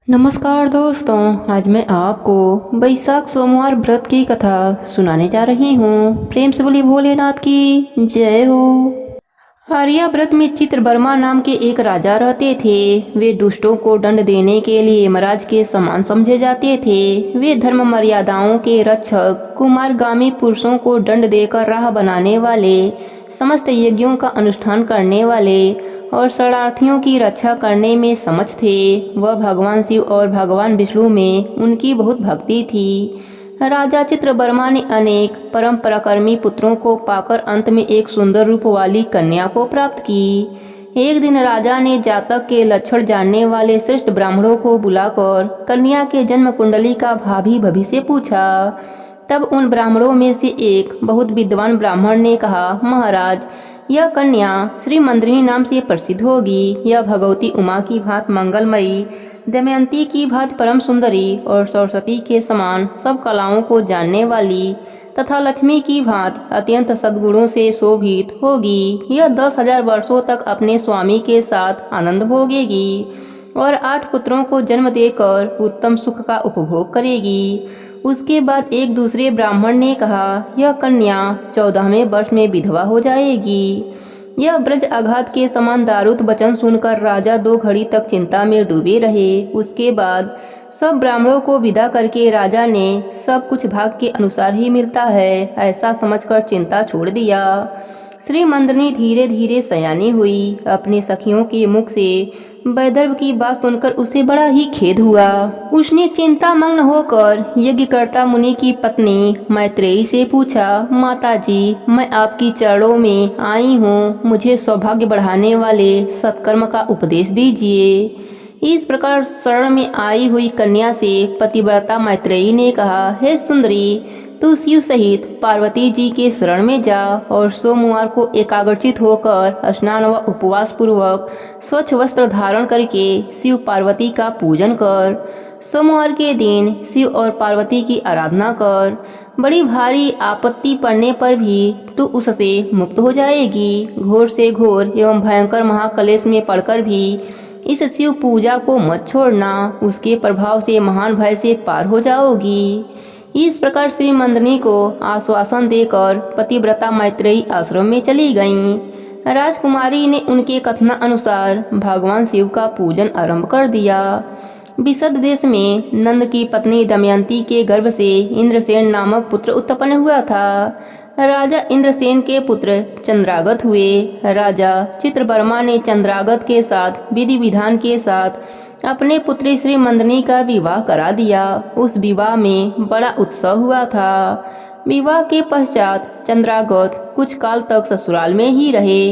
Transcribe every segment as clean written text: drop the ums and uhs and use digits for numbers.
नमस्कार दोस्तों, आज मैं आपको बैसाख सोमवार व्रत की कथा सुनाने जा रही हूँ। प्रेम से बोलिए भोलेनाथ की जय हो। आर्या व्रत में चित्रवर्मा नाम के एक राजा रहते थे। वे दुष्टों को दंड देने के लिए यमराज के समान समझे जाते थे। वे धर्म मर्यादाओं के रक्षक, कुमारगामी पुरुषों को दंड देकर राह बनाने वाले, समस्त यज्ञों का अनुष्ठान करने वाले और शरणार्थियों की रक्षा करने में समर्थ थे। वह भगवान शिव और भगवान विष्णु में उनकी बहुत भक्ति थी। राजा चित्रवर्मा ने अनेक परम पराक्रमी पुत्रों को पाकर अंत में एक सुंदर रूप वाली कन्या को प्राप्त की। एक दिन राजा ने जातक के लक्षण जानने वाले श्रेष्ठ ब्राह्मणों को बुलाकर कन्या के जन्म कुंडली का भावी भविष्य पूछा। तब उन ब्राह्मणों में से एक बहुत विद्वान ब्राह्मण ने कहा, महाराज, यह कन्या श्री मंदिनी नाम से प्रसिद्ध होगी। यह भगवती उमा की भांति मंगलमयी, दमयंती की भांति परम सुंदरी और सरस्वती के समान सब कलाओं को जानने वाली तथा लक्ष्मी की भांति अत्यंत सद्गुणों से शोभित होगी। यह 10,000 वर्षों तक अपने स्वामी के साथ आनंद भोगेगी और 8 पुत्रों को जन्म देकर उत्तम सुख का उपभोग करेगी। उसके बाद एक दूसरे ब्राह्मण ने कहा, यह कन्या 14वें वर्ष में विधवा हो जाएगी। यह ब्रज आघात के समान दारुत वचन सुनकर राजा 2 घड़ी तक चिंता में डूबे रहे। उसके बाद सब ब्राह्मणों को विदा करके राजा ने सब कुछ भाग के अनुसार ही मिलता है ऐसा समझकर चिंता छोड़ दिया। श्री मंदिनी धीरे धीरे सयानी हुई। अपने सखियों के मुख से वैदर्भ की बात सुनकर उसे बड़ा ही खेद हुआ। उसने चिंता मग्न होकर यज्ञकर्ता मुनि की पत्नी मैत्रेयी से पूछा, माता जी, मैं आपकी चरणों में आई हूँ, मुझे सौभाग्य बढ़ाने वाले सत्कर्म का उपदेश दीजिए। इस प्रकार शरण में आई हुई कन्या से पतिव्रता मैत्रेयी ने कहा, हे सुंदरी, तू शिव सहित पार्वती जी के शरण में जा और सोमवार को एकाग्रचित होकर स्नान व उपवास पूर्वक स्वच्छ वस्त्र धारण करके शिव पार्वती का पूजन कर। सोमवार के दिन शिव और पार्वती की आराधना कर। बड़ी भारी आपत्ति पड़ने पर भी तू उससे मुक्त हो जाएगी। घोर से घोर एवं भयंकर महाक्लेश में पड़कर भी इस शिव पूजा को मत छोड़ना। उसके प्रभाव से महान भय से पार हो जाओगी। इस प्रकार श्री मंदिनी को आश्वासन देकर पतिव्रता मैत्रेयी आश्रम में चली गईं। राजकुमारी ने उनके कथना अनुसार भगवान शिव का पूजन आरंभ कर दिया। विशद देश में नंद की पत्नी दमयंती के गर्भ से इंद्रसेन नामक पुत्र उत्पन्न हुआ था। राजा इंद्रसेन के पुत्र चंद्रागत हुए। राजा चित्रवर्मा ने चंद्रागत के साथ विधि विधान के साथ अपने पुत्री श्री मंदिनी का विवाह करा दिया। उस विवाह में बड़ा उत्सव हुआ था। विवाह के पश्चात चंद्रागत कुछ काल तक ससुराल में ही रहे।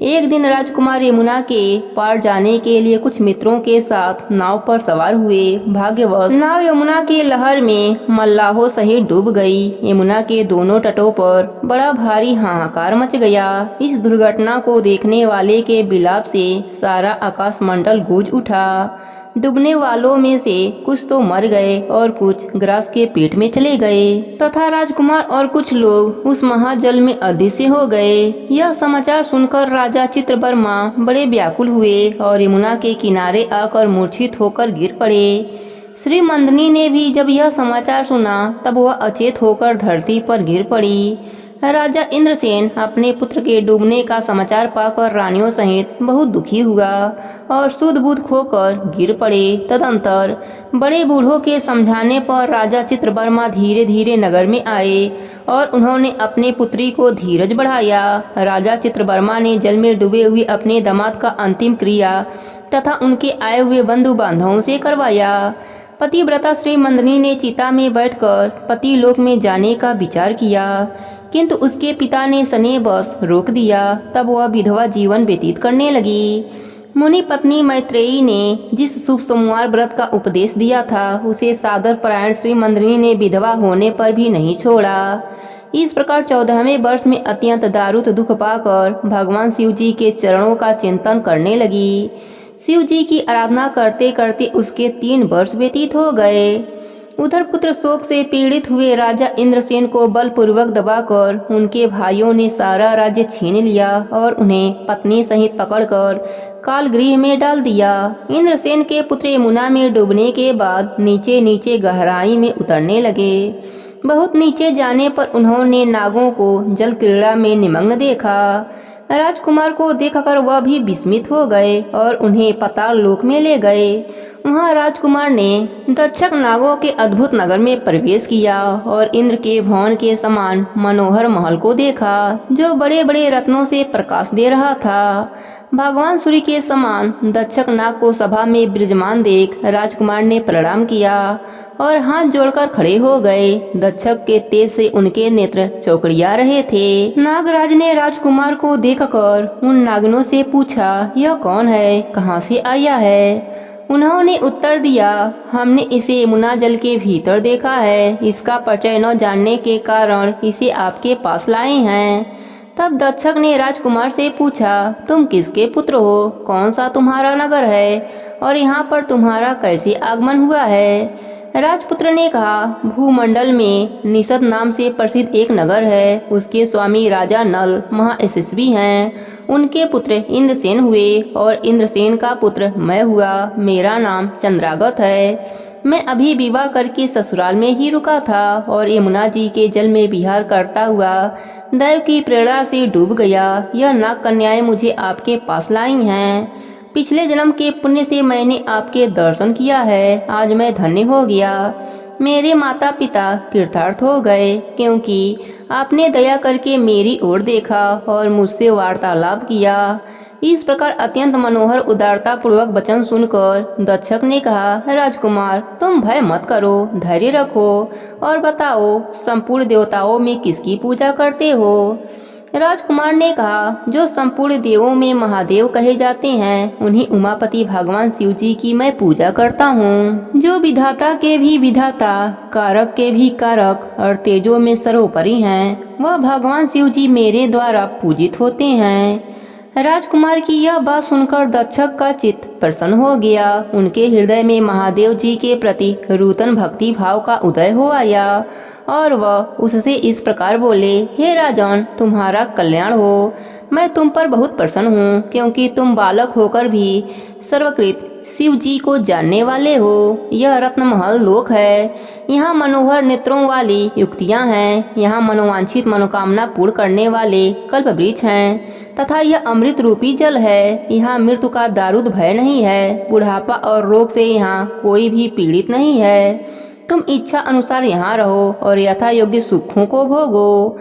एक दिन राजकुमार यमुना के पार जाने के लिए कुछ मित्रों के साथ नाव पर सवार हुए। भाग्यवश नाव यमुना के लहर में मल्लाहों सहित डूब गई। यमुना के दोनों तटों पर बड़ा भारी हाहाकार मच गया। इस दुर्घटना को देखने वाले के विलाप से सारा आकाशमंडल गूंज उठा। डूबने वालों में से कुछ तो मर गए और कुछ ग्रास के पेट में चले गए तथा राजकुमार और कुछ लोग उस महाजल में अदृश्य हो गए। यह समाचार सुनकर राजा चित्रवर्मा बड़े व्याकुल हुए और यमुना के किनारे आकर मूर्छित होकर गिर पड़े। श्री मंदिनी ने भी जब यह समाचार सुना तब वह अचेत होकर धरती पर गिर पड़ी। राजा इंद्रसेन अपने पुत्र के डूबने का समाचार पाकर रानियों सहित बहुत दुखी हुआ और सुध बुध खोकर गिर पड़े। तदंतर बड़े बूढ़ों के समझाने पर राजा चित्रवर्मा धीरे धीरे नगर में आए और उन्होंने अपने पुत्री को धीरज बढ़ाया। राजा चित्रवर्मा ने जल में डूबे हुए अपने दामाद का अंतिम क्रिया तथा उनके आए हुए बंधु बांधवों से करवाया। पतिव्रता श्री मंदिनी ने चिता में बैठकर पति लोक में जाने का विचार किया, किंतु उसके पिता ने स्नेहवश रोक दिया। तब वह विधवा जीवन व्यतीत करने लगी। मुनि पत्नी मैत्रेयी ने जिस शुभ सोमवार व्रत का उपदेश दिया था उसे सादर परायण श्री मंदिनी ने विधवा होने पर भी नहीं छोड़ा। इस प्रकार 14वें वर्ष में अत्यंत दारुत दुख पाकर भगवान शिव जी के चरणों का चिंतन करने लगी। शिव जी की आराधना करते करते उसके 3 वर्ष व्यतीत हो गए। उधर पुत्र शोक से पीड़ित हुए राजा इंद्रसेन को बलपूर्वक दबाकर उनके भाइयों ने सारा राज्य छीन लिया और उन्हें पत्नी सहित पकड़कर कालगृह में डाल दिया। इंद्रसेन के पुत्र यमुना में डूबने के बाद नीचे नीचे गहराई में उतरने लगे। बहुत नीचे जाने पर उन्होंने नागों को जल क्रीड़ा में निमग्न देखा। राजकुमार को देखकर वह भी विस्मित हो गए और उन्हें पाताल लोक में ले गए। वहां राजकुमार ने दक्षक नागों के अद्भुत नगर में प्रवेश किया और इंद्र के भवन के समान मनोहर महल को देखा जो बड़े बड़े रत्नों से प्रकाश दे रहा था। भगवान सूर्य के समान दक्षक नाग को सभा में विराजमान देख राजकुमार ने प्रणाम किया और हाथ जोड़कर खड़े हो गए। दक्षक के तेज से उनके नेत्र चौकड़िया रहे थे। नागराज ने राजकुमार को देखकर उन नागिनों से पूछा, यह कौन है, कहाँ से आया है? उन्होंने उत्तर दिया, हमने इसे यमुना जल के भीतर देखा है। इसका परिचय न जानने के कारण इसे आपके पास लाए हैं। तब दक्षक ने राजकुमार से पूछा, तुम किसके पुत्र हो, कौन सा तुम्हारा नगर है और यहाँ पर तुम्हारा कैसे आगमन हुआ है? राजपुत्र ने कहा, भूमंडल में निषद नाम से प्रसिद्ध एक नगर है। उसके स्वामी राजा नल महायशस्वी हैं। उनके पुत्र इंद्रसेन हुए और इंद्रसेन का पुत्र मैं हुआ। मेरा नाम चंद्रागत है। मैं अभी विवाह करके ससुराल में ही रुका था और यमुना जी के जल में विहार करता हुआ दैव की प्रेरणा से डूब गया। यह नाग कन्याएं मुझे आपके पास लाई हैं। पिछले जन्म के पुण्य से मैंने आपके दर्शन किया है। आज मैं धन्य हो गया। मेरे माता पिता कृतार्थ हो गए क्योंकि आपने दया करके मेरी ओर देखा और मुझसे वार्तालाप किया। इस प्रकार अत्यंत मनोहर उदारता पूर्वक वचन सुनकर दक्षक ने कहा, राजकुमार तुम भय मत करो, धैर्य रखो और बताओ संपूर्ण देवताओं में किसकी पूजा करते हो? राजकुमार ने कहा, जो संपूर्ण देवों में महादेव कहे जाते हैं उन्हीं उमापति भगवान शिव जी की मैं पूजा करता हूँ, जो विधाता के भी विधाता, कारक के भी कारक और तेजों में सर्वोपरि हैं। वह भगवान शिव जी मेरे द्वारा पूजित होते हैं। राजकुमार की यह बात सुनकर दक्षक का चित्त प्रसन्न हो गया। उनके हृदय में महादेव जी के प्रति नूतन भक्ति भाव का उदय हो आया और वह उससे इस प्रकार बोले, हे राजन, तुम्हारा कल्याण हो। मैं तुम पर बहुत प्रसन्न हूँ क्योंकि तुम बालक होकर भी सर्वकृत शिव जी को जानने वाले हो। यह रत्नमहल लोक है। यहाँ मनोहर नेत्रों वाली युक्तियाँ हैं। यहाँ मनोवांछित मनोकामना पूर्ण करने वाले कल्प वृक्ष हैं तथा यह अमृत रूपी जल है। यहाँ मृत्यु का दारुद भय नहीं है। बुढ़ापा और रोग से यहाँ कोई भी पीड़ित नहीं है। तुम इच्छा अनुसार यहाँ रहो और यथा योग्य सुखों को भोगो।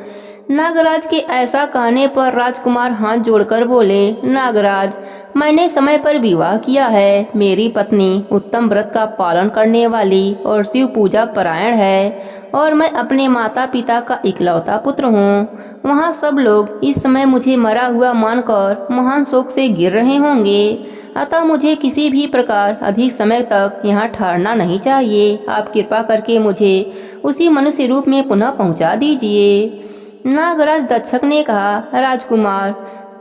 नागराज के ऐसा कहने पर राजकुमार हाथ जोड़कर बोले, नागराज, मैंने समय पर विवाह किया है। मेरी पत्नी उत्तम व्रत का पालन करने वाली और शिव पूजा परायण है और मैं अपने माता पिता का इकलौता पुत्र हूँ। वहाँ सब लोग इस समय मुझे मरा हुआ मानकर महान शोक से गिर रहे होंगे। अतः मुझे किसी भी प्रकार अधिक समय तक यहाँ ठहरना नहीं चाहिए। आप कृपा करके मुझे उसी मनुष्य रूप में पुनः पहुँचा दीजिए। नागराज दक्षक ने कहा, राजकुमार,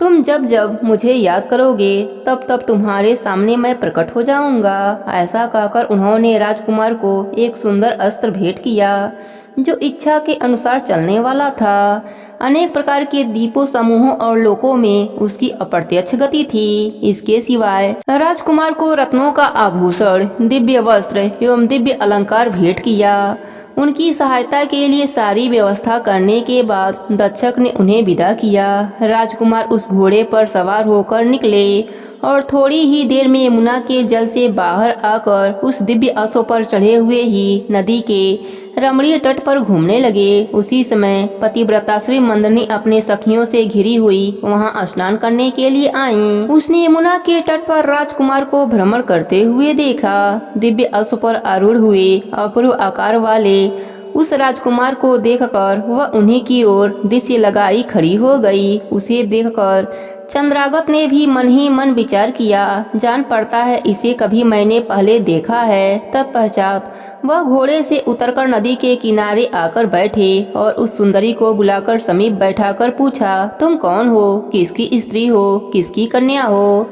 तुम जब जब मुझे याद करोगे तब तब तुम्हारे सामने मैं प्रकट हो जाऊंगा। ऐसा कहकर उन्होंने राजकुमार को एक सुंदर अस्त्र भेंट किया जो इच्छा के अनुसार चलने वाला था। अनेक प्रकार के दीपों समूहों और लोकों में उसकी अप्रत्यक्ष गति थी। इसके सिवाय राजकुमार को रत्नों का आभूषण, दिव्य वस्त्र एवं दिव्य अलंकार भेंट किया। उनकी सहायता के लिए सारी व्यवस्था करने के बाद दक्षक ने उन्हें विदा किया। राजकुमार उस घोड़े पर सवार होकर निकले और थोड़ी ही देर में यमुना के जल से बाहर आकर उस दिव्य अश्व पर चढ़े हुए ही नदी के रमणीय तट पर घूमने लगे। उसी समय पतिव्रता श्री मंदनी अपने सखियों से घिरी हुई वहां स्नान करने के लिए आईं। उसने यमुना के तट पर राजकुमार को भ्रमण करते हुए देखा। दिव्य अश्व पर आरूढ़ हुए अपूर्व आकार वाले उस राजकुमार को देखकर वह उन्हीं की ओर दृष्टि लगाई खड़ी हो गई। उसे देखकर चंद्रागत ने भी मन ही मन विचार किया, जान पड़ता है इसे कभी मैंने पहले देखा है। तत्पश्चात वह घोड़े से उतरकर नदी के किनारे आकर बैठे और उस सुंदरी को बुलाकर समीप बैठाकर पूछा, तुम कौन हो, किसकी स्त्री हो, किसकी कन्या हो?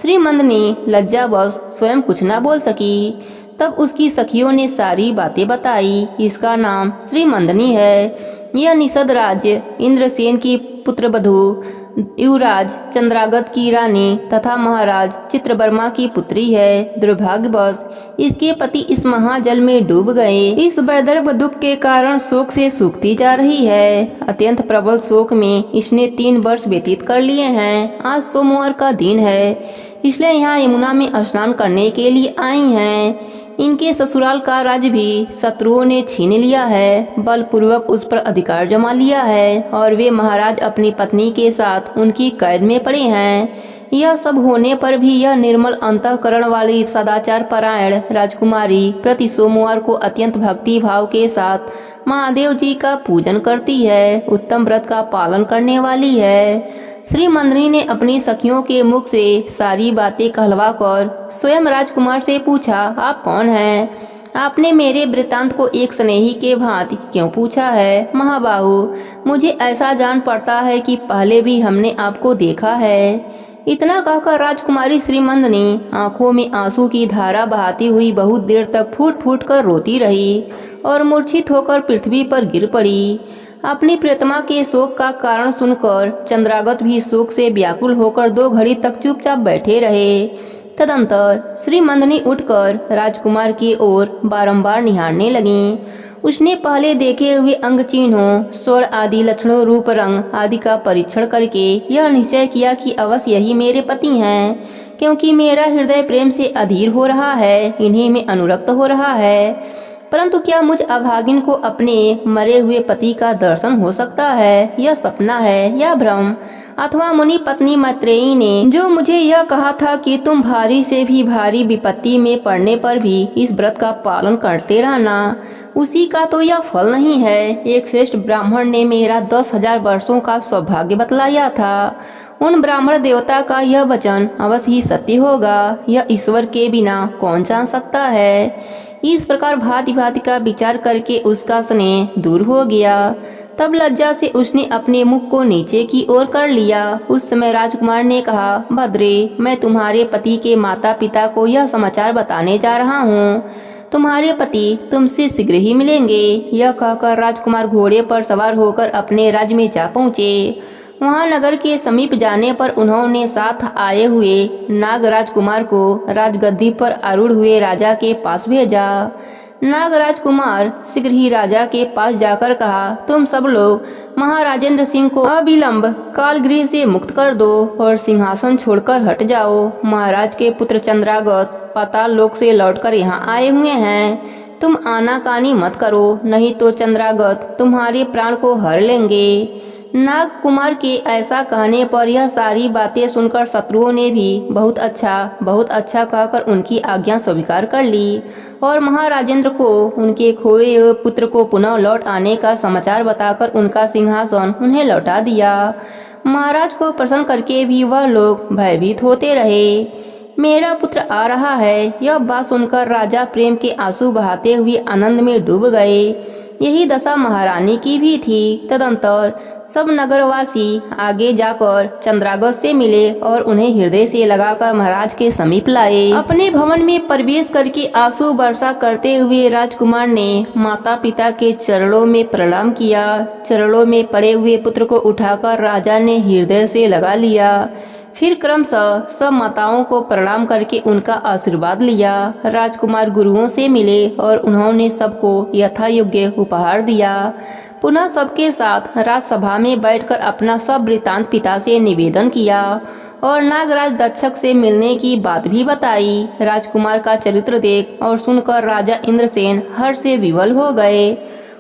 श्री मंदनी लज्जावश स्वयं कुछ न बोल सकी। तब उसकी सखियों ने सारी बातें बताई। इसका नाम श्री मंदनी है। यह निषद राज्य इंद्रसेन की पुत्रवधू, युवराज चंद्रागत की रानी तथा महाराज चित्रवर्मा की पुत्री है। दुर्भाग्यवश इसके पति इस महाजल में डूब गए। इस वैदर्भ दुख के कारण शोक से सूखती जा रही है। अत्यंत प्रबल शोक में इसने 3 वर्ष व्यतीत कर लिए हैं। आज सोमवार का दिन है, इसलिए यहाँ यमुना में स्नान करने के लिए आई हैं। इनके ससुराल का राज्य भी शत्रुओं ने छीन लिया है, बलपूर्वक उस पर अधिकार जमा लिया है और वे महाराज अपनी पत्नी के साथ उनकी कैद में पड़े हैं। यह सब होने पर भी यह निर्मल अंतःकरण वाली सदाचार परायण राजकुमारी प्रति सोमवार को अत्यंत भक्ति भाव के साथ महादेव जी का पूजन करती है, उत्तम व्रत का पालन करने वाली है। श्री मंदनी ने अपनी सखियों के मुख से सारी बातें कहलवा कर स्वयं राजकुमार से पूछा, आप कौन हैं? आपने मेरे वृत्तांत को एक स्नेही के भांति क्यों पूछा है? महाबाहु, मुझे ऐसा जान पड़ता है कि पहले भी हमने आपको देखा है। इतना कहकर राजकुमारी श्री मंदनी आंखों में आंसू की धारा बहाती हुई बहुत देर तक फूट फूट कर रोती रही और मूर्छित होकर पृथ्वी पर गिर पड़ी। अपनी प्रियतमा के शोक का कारण सुनकर चंद्रागत भी शोक से व्याकुल होकर 2 घड़ी तक चुपचाप बैठे रहे। तदंतर श्री मंदनी उठकर राजकुमार की ओर बारंबार निहारने लगीं। उसने पहले देखे हुए अंग चिन्हों, स्वर आदि लक्षणों, रूप, रंग आदि का परीक्षण करके यह निश्चय किया कि अवश्य यही मेरे पति हैं, क्योंकि मेरा हृदय प्रेम से अधीर हो रहा है, इन्हीं में अनुरक्त हो रहा है। परंतु क्या मुझ अभागिन को अपने मरे हुए पति का दर्शन हो सकता है? यह सपना है या भ्रम? अथवा मुनि पत्नी मैत्रेयी ने जो मुझे यह कहा था कि तुम भारी से भी भारी विपत्ति में पड़ने पर भी इस व्रत का पालन करते रहना, उसी का तो यह फल नहीं है। एक श्रेष्ठ ब्राह्मण ने मेरा 10,000 वर्षों का सौभाग्य बतलाया था। उन ब्राह्मण देवता का यह वचन अवश्य ही सत्य होगा। यह ईश्वर के बिना कौन जान सकता है? इस प्रकार भांति भांति का विचार करके उसका स्नेह दूर हो गया। तब लज्जा से उसने अपने मुख को नीचे की ओर कर लिया। उस समय राजकुमार ने कहा, भद्रे, मैं तुम्हारे पति के माता पिता को यह समाचार बताने जा रहा हूँ। तुम्हारे पति तुमसे शीघ्र ही मिलेंगे। यह कहकर राजकुमार घोड़े पर सवार होकर अपने राज्य में जा पहुँचे। वहां नगर के समीप जाने पर उन्होंने साथ आए हुए नाग राजकुमार को राजगद्दी पर आरूढ़ हुए राजा के पास भेजा। नाग राजकुमार शीघ्र ही राजा के पास जाकर कहा, तुम सब लोग महाराजेंद्र सिंह को अविलंब कालगृह से मुक्त कर दो और सिंहासन छोड़कर हट जाओ। महाराज के पुत्र चंद्रागत पाताल लोक से लौटकर यहाँ आए हुए हैं। तुम आनाकानी मत करो, नहीं तो चंद्रागत तुम्हारे प्राण को हर लेंगे। नाग कुमार के ऐसा कहने पर यह सारी बातें सुनकर शत्रुओं ने भी बहुत अच्छा कहकर उनकी आज्ञा स्वीकार कर ली और महाराजेंद्र को उनके खोए हुए पुत्र को पुनः लौट आने का समाचार बताकर उनका सिंहासन उन्हें लौटा दिया। महाराज को प्रसन्न करके भी वह लोग भयभीत होते रहे। मेरा पुत्र आ रहा है, यह बात सुनकर राजा प्रेम के आंसू बहाते हुए आनंद में डूब गए। यही दशा महारानी की भी थी। तदंतर सब नगरवासी आगे जाकर चंद्रागत से मिले और उन्हें हृदय से लगाकर महाराज के समीप लाए। अपने भवन में प्रवेश करके आंसू वर्षा करते हुए राजकुमार ने माता पिता के चरणों में प्रणाम किया। चरणों में पड़े हुए पुत्र को उठाकर राजा ने हृदय से लगा लिया। फिर क्रमशः सब माताओं को प्रणाम करके उनका आशीर्वाद लिया। राजकुमार गुरुओं से मिले और उन्होंने सबको यथा योग्य उपहार दिया। पुनः सबके साथ राजसभा में बैठकर अपना सब वृत्तांत पिता से निवेदन किया और नागराज दक्षक से मिलने की बात भी बताई। राजकुमार का चरित्र देख और सुनकर राजा इंद्रसेन हर्ष से विवल हो गए।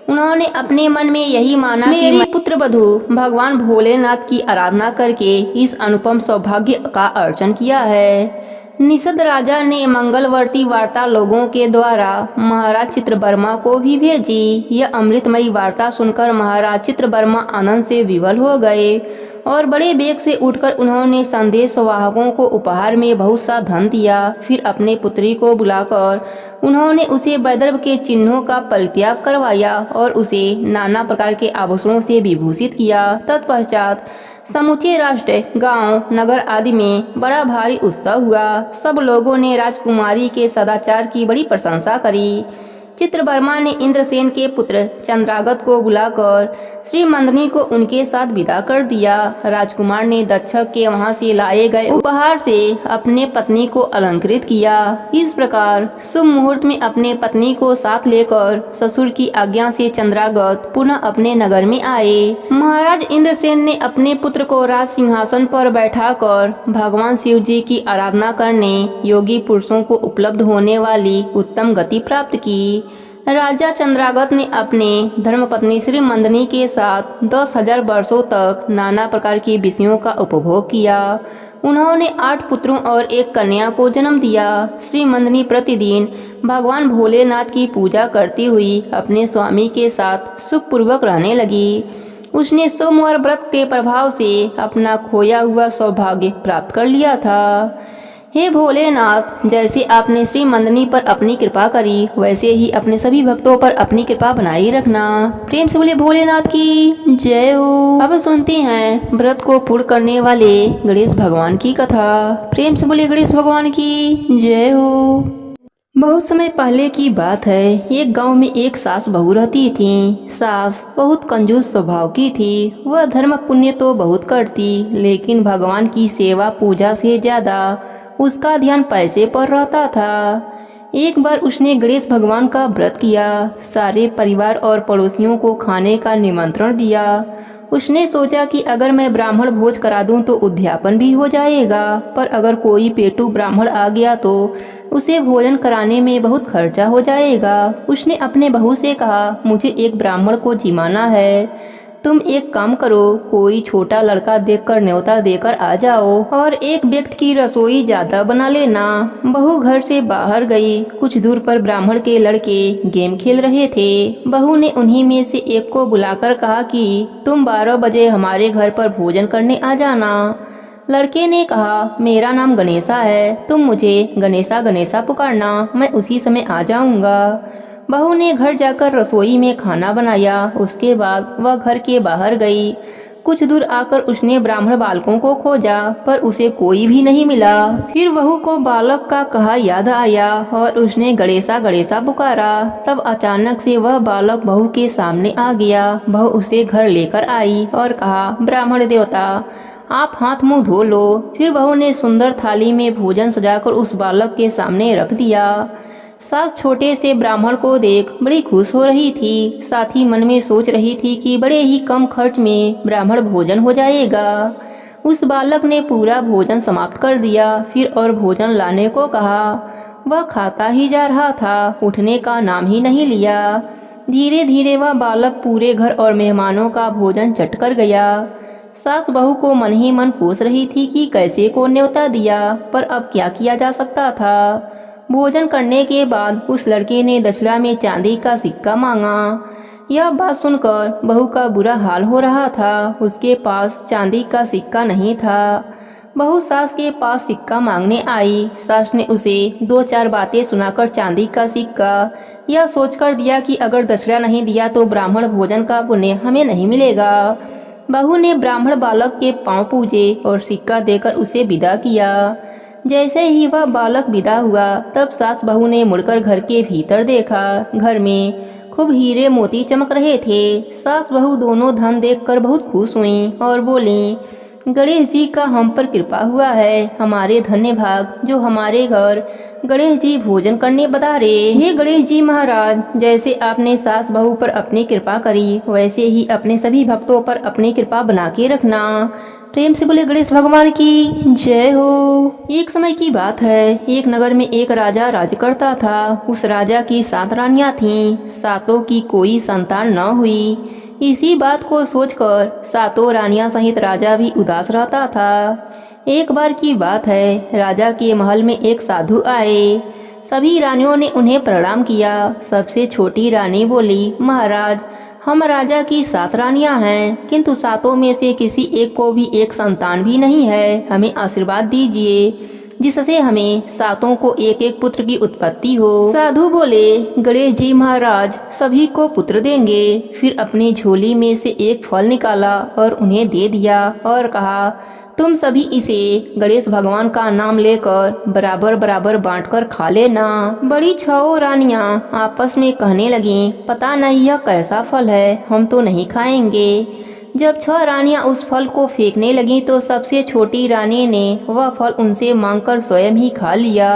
उन्होंने अपने मन में यही माना कि मेरी पुत्र वधू भगवान भोलेनाथ की आराधना करके इस अनुपम सौभाग्य का अर्जन किया है। निषद राजा ने मंगलवर्ती वार्ता लोगों के द्वारा महाराज चित्रवर्मा को भी भेजी। यह अमृतमयी वार्ता सुनकर महाराज चित्रवर्मा आनंद से विवल हो गए और बड़े बेग से उठकर उन्होंने संदेश वाहकों को उपहार में बहुत सा धन दिया। फिर अपने पुत्री को बुलाकर उन्होंने उसे वैदर्भ के चिन्हों का परित्याग करवाया और उसे नाना प्रकार के आभूषणों से विभूषित किया। तत्पश्चात समूचे राष्ट्र, गांव, नगर आदि में बड़ा भारी उत्सव हुआ। सब लोगों ने राजकुमारी के सदाचार की बड़ी प्रशंसा करी। चित्रवर्मा ने इंद्रसेन के पुत्र चंद्रागत को बुलाकर श्री मंदनी को उनके साथ विदा कर दिया। राजकुमार ने दक्षक के वहां से लाए गए उपहार से अपने पत्नी को अलंकृत किया। इस प्रकार शुभ मुहूर्त में अपने पत्नी को साथ लेकर ससुर की आज्ञा से चंद्रागत पुनः अपने नगर में आए। महाराज इंद्रसेन ने अपने पुत्र को राज सिंहासन पर बैठाकर भगवान शिव जी की आराधना करने योगी पुरुषों को उपलब्ध होने वाली उत्तम गति प्राप्त की। राजा चंद्रागत ने अपने धर्मपत्नी श्री मंदनी के साथ 10,000 वर्षों तक नाना प्रकार के विषयों का उपभोग किया। उन्होंने 8 पुत्रों और 1 कन्या को जन्म दिया। श्री मंदनी प्रतिदिन भगवान भोलेनाथ की पूजा करती हुई अपने स्वामी के साथ सुखपूर्वक रहने लगी। उसने सोमवार व्रत के प्रभाव से अपना खोया हुआ सौभाग्य प्राप्त कर लिया था। हे भोलेनाथ, जैसे आपने श्री मंदनी पर अपनी कृपा करी वैसे ही अपने सभी भक्तों पर अपनी कृपा बनाई रखना। प्रेम से बोले भोलेनाथ की जय हो। अब सुनते हैं व्रत को पूर्ण करने वाले गणेश भगवान की कथा। प्रेम से बोले गणेश भगवान की जय हो। बहुत समय पहले की बात है। एक गांव में एक सास बहू रहती थी। सास बहुत कंजूस स्वभाव की थी। वह धर्म पुण्य तो बहुत करती, लेकिन भगवान की सेवा पूजा से ज्यादा उसका ध्यान पैसे पर रहता था। एक बार उसने गणेश भगवान का व्रत किया। सारे परिवार और पड़ोसियों को खाने का निमंत्रण दिया। उसने सोचा कि अगर मैं ब्राह्मण भोज करा दूं तो उद्यापन भी हो जाएगा, पर अगर कोई पेटू ब्राह्मण आ गया तो उसे भोजन कराने में बहुत खर्चा हो जाएगा। उसने अपने बहू से कहा, मुझे एक ब्राह्मण को जिमाना है। तुम एक काम करो, कोई छोटा लड़का देखकर न्योता देकर आ जाओ और एक व्यक्ति की रसोई ज्यादा बना लेना। बहू घर से बाहर गई। कुछ दूर पर ब्राह्मण के लड़के गेम खेल रहे थे। बहू ने उन्हीं में से एक को बुलाकर कहा कि तुम 12 बजे हमारे घर पर भोजन करने आ जाना। लड़के ने कहा, मेरा नाम गणेशा है, तुम मुझे गणेशा गणेशा पुकारना, मैं उसी समय आ जाऊंगा। बहू ने घर जाकर रसोई में खाना बनाया। उसके बाद वह घर के बाहर गई। कुछ दूर आकर उसने ब्राह्मण बालकों को खोजा, पर उसे कोई भी नहीं मिला। फिर बहू को बालक का कहा याद आया और उसने गणेशा गणेशा पुकारा। तब अचानक से वह बालक बहू के सामने आ गया। बहू उसे घर लेकर आई और कहा, ब्राह्मण देवता, आप हाथ मुंह धो लो। फिर बहू ने सुंदर थाली में भोजन सजाकर उस बालक के सामने रख दिया। सास छोटे से ब्राह्मण को देख बड़ी खुश हो रही थी। साथ ही मन में सोच रही थी कि बड़े ही कम खर्च में ब्राह्मण भोजन हो जाएगा। उस बालक ने पूरा भोजन समाप्त कर दिया। फिर और भोजन लाने को कहा। वह खाता ही जा रहा था, उठने का नाम ही नहीं लिया। धीरे धीरे वह बालक पूरे घर और मेहमानों का भोजन चट कर गया। सास बहू को मन ही मन कोस रही थी कि कैसे को न्योता दिया, पर अब क्या किया जा सकता था। भोजन करने के बाद उस लड़के ने दक्षिणा में चांदी का सिक्का मांगा। यह बात सुनकर बहू का बुरा हाल हो रहा था। उसके पास चांदी का सिक्का नहीं था। बहू सास के पास सिक्का मांगने आई। सास ने उसे 2-4 बातें सुनाकर चांदी का सिक्का यह सोचकर दिया कि अगर दक्षिणा नहीं दिया तो ब्राह्मण भोजन का पुण्य हमें नहीं मिलेगा। बहू ने ब्राह्मण बालक के पांव पूजे और सिक्का देकर उसे विदा किया। जैसे ही वह बालक विदा हुआ, तब सास बहू ने मुड़कर घर के भीतर देखा। घर में खूब हीरे मोती चमक रहे थे। सास बहू दोनों धन देखकर बहुत खुश हुईं और बोलीं, गणेश जी का हम पर कृपा हुआ है। हमारे धन्य भाग जो हमारे घर गणेश जी भोजन करने बधारे। हे गणेश जी महाराज, जैसे आपने सास बहू पर अपनी कृपा करी वैसे ही अपने सभी भक्तों पर अपनी कृपा बना के रखना। प्रेम से बोले गणेश भगवान की जय हो। एक समय की बात है। एक नगर में एक राजा राज करता था। उस राजा की 7 रानियां थीं। 7 की कोई संतान न हुई। इसी बात को सोचकर 7 रानियां सहित राजा भी उदास रहता था। एक बार की बात है, राजा के महल में एक साधु आए। सभी रानियों ने उन्हें प्रणाम किया। सबसे छोटी रानी बोली, महाराज, हम राजा की 7 रानियां हैं, किंतु 7 में से किसी एक को भी एक संतान भी नहीं है। हमें आशीर्वाद दीजिए जिससे हमें 7 को एक एक पुत्र की उत्पत्ति हो। साधु बोले, गणेश जी महाराज सभी को पुत्र देंगे। फिर अपनी झोली में से एक फल निकाला और उन्हें दे दिया और कहा, तुम सभी इसे गणेश भगवान का नाम लेकर बराबर बराबर बांटकर खा लेना। बड़ी 6 रानियां आपस में कहने लगीं, पता नहीं यह कैसा फल है, हम तो नहीं खाएंगे। जब 6 रानियां उस फल को फेंकने लगीं तो सबसे छोटी रानी ने वह फल उनसे मांगकर स्वयं ही खा लिया।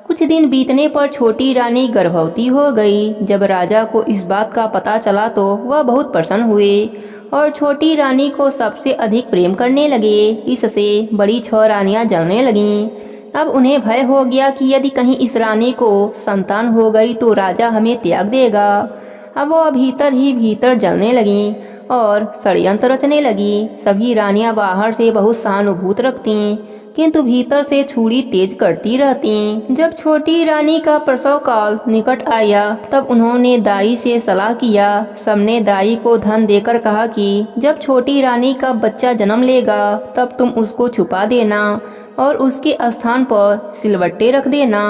कुछ दिन बीतने पर छोटी रानी गर्भवती हो गई। जब राजा को इस बात का पता चला तो वह बहुत प्रसन्न हुए और छोटी रानी को सबसे अधिक प्रेम करने लगे। इससे बड़ी 6 रानियां जलने लगीं। अब उन्हें भय हो गया कि यदि कहीं इस रानी को संतान हो गई तो राजा हमें त्याग देगा। अब वह भीतर ही भीतर जलने लगीं और षड्यंत्र रचने लगी। सभी रानियां बाहर से बहुत सहानुभूत रखती, किंतु भीतर से छुरी तेज करती रहती। जब छोटी रानी का प्रसव काल निकट आया तब उन्होंने दाई से सलाह किया। सबने दाई को धन देकर कहा कि जब छोटी रानी का बच्चा जन्म लेगा तब तुम उसको छुपा देना और उसके स्थान पर सिलवट्टे रख देना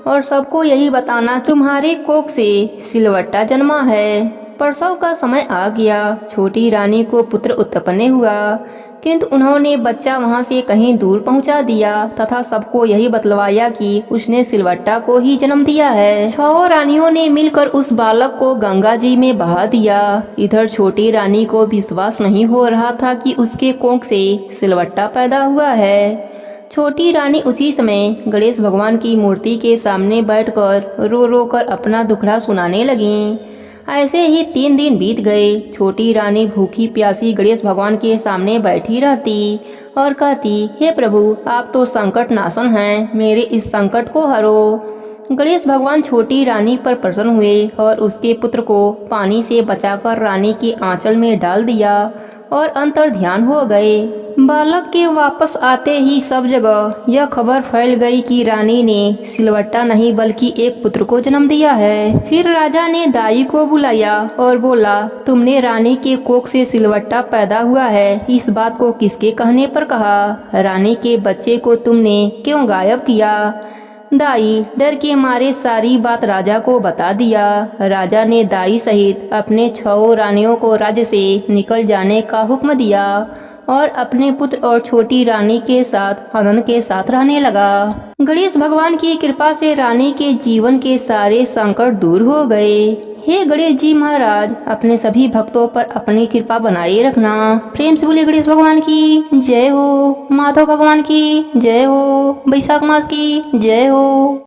और सबको यही बताना तुम्हारे कोख से सिलवट्टा जन्मा है। प्रसव का समय आ गया। छोटी रानी को पुत्र उत्पन्न हुआ, किंतु उन्होंने बच्चा वहां से कहीं दूर पहुंचा दिया तथा सबको यही बतलवाया कि उसने सिलवट्टा को ही जन्म दिया है। 6 रानियों ने मिलकर उस बालक को गंगा जी में बहा दिया। इधर छोटी रानी को विश्वास नहीं हो रहा था कि उसके कोख से सिलवट्टा पैदा हुआ है। छोटी रानी उसी समय गणेश भगवान की मूर्ति के सामने बैठकर रो रो कर अपना दुखड़ा सुनाने लगी। ऐसे ही 3 दिन बीत गए। छोटी रानी भूखी प्यासी गणेश भगवान के सामने बैठी रहती और कहती, हे प्रभु, आप तो संकट नाशन हैं, मेरे इस संकट को हरो। गणेश भगवान छोटी रानी पर प्रसन्न हुए और उसके पुत्र को पानी से बचाकर रानी के आंचल में डाल दिया और अंतर ध्यान हो गए। बालक के वापस आते ही सब जगह यह खबर फैल गई कि रानी ने सिलवट्टा नहीं बल्कि एक पुत्र को जन्म दिया है। फिर राजा ने दाई को बुलाया और बोला, तुमने रानी के कोख से सिलवट्टा पैदा हुआ है, इस बात को किसके कहने पर कहा? रानी के बच्चे को तुमने क्यों गायब किया? दाई डर के मारे सारी बात राजा को बता दिया। राजा ने दाई सहित अपने 6 रानियों को राज्य से निकल जाने का हुक्म दिया और अपने पुत्र और छोटी रानी के साथ आनंद के साथ रहने लगा। गणेश भगवान की कृपा से रानी के जीवन के सारे संकट दूर हो गए। हे गणेश जी महाराज, अपने सभी भक्तों पर अपनी कृपा बनाए रखना। प्रेम से बोले गणेश भगवान की जय हो, माधव भगवान की जय हो, बैसाख मास की जय हो।